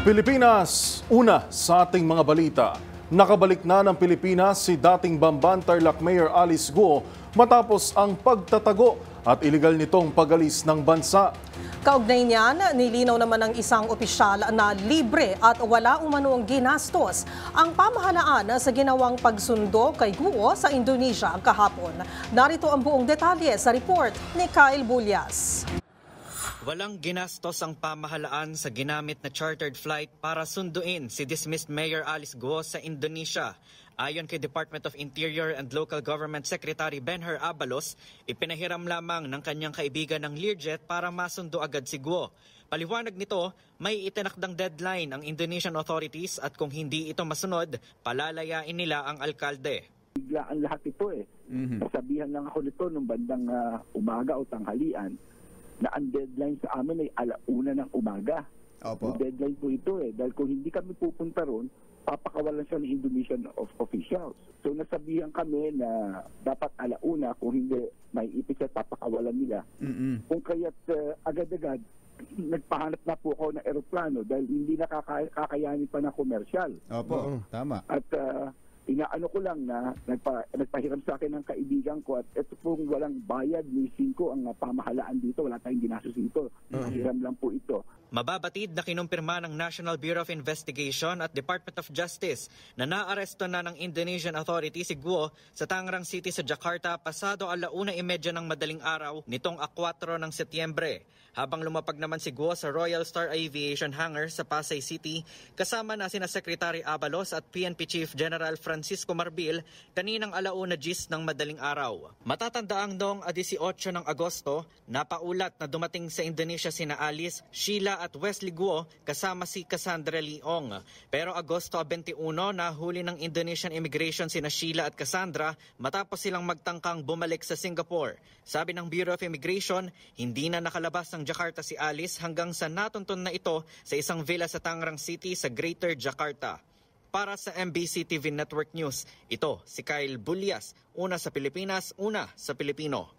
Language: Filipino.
Pilipinas, una sa ating mga balita. Nakabalik na ng Pilipinas si dating Bamban Tarlac Mayor Alice Guo matapos ang pagtatago at iligal nitong pag-alis ng bansa. Kaugnay niyan, nilinaw naman ng isang opisyal na libre at wala umanong ginastos ang pamahalaan sa ginawang pagsundo kay Guo sa Indonesia kahapon. Narito ang buong detalye sa report ni Kyle Bulyas. Walang ginastos ang pamahalaan sa ginamit na chartered flight para sunduin si dismissed Mayor Alice Guo sa Indonesia. Ayon kay Department of Interior and Local Government Secretary Benher Abalos, ipinahiram lamang ng kanyang kaibigan ng Learjet para masundo agad si Guo. Paliwanag nito, may itinakdang deadline ang Indonesian authorities at kung hindi ito masunod, palalayain nila ang alkalde. Biglaan lahat ito eh. Sabihan lang ako nito nung bandang umaga o tanghalian na ang deadline sa amin ay 1:00 ng umaga. Opo. Yung deadline po ito eh. Dahil kung hindi kami pupunta ron, papakawalan siya ng Indonesian officials. So nasabihan kami na dapat 1:00, kung hindi may ipit siya, papakawalan nila. Kung kaya't agad-agad, nagpahanap na po ako ng eroplano dahil hindi nakakayanin pa ng komersyal. Opo, tama. At inaano ko lang na nagpahiram sa akin ng kaibigan ko at ito pong walang bayad ni 5 ang pamahalaan dito. Wala tayong ginastos dito. Hiram lang po ito. Mababatid na kinumpirma ng National Bureau of Investigation at Department of Justice na naaresto na ng Indonesian authority si Guo sa Tangerang City sa Jakarta pasado 1:30 ng madaling araw nitong 4 ng Setyembre. Habang lumapag naman si Guo sa Royal Star Aviation Hangar sa Pasay City, kasama na sina Secretary Abalos at PNP Chief General Francisco Marbil kaninang 1:00 ng madaling araw. Matatandaang noong 18 ng Agosto, napaulat na dumating sa Indonesia sina Alice, Sheila at Wesley Guo kasama si Cassandra Leong. Pero Agosto 21, nahuli ng Indonesian Immigration sina Sheila at Cassandra matapos silang magtangkang bumalik sa Singapore. Sabi ng Bureau of Immigration, hindi na nakalabas ng Jakarta si Alice hanggang sa natuntun na ito sa isang villa sa Tangerang City sa Greater Jakarta. Para sa MBC TV Network News, ito si Kyle Bulyas, una sa Pilipinas, una sa Pilipino.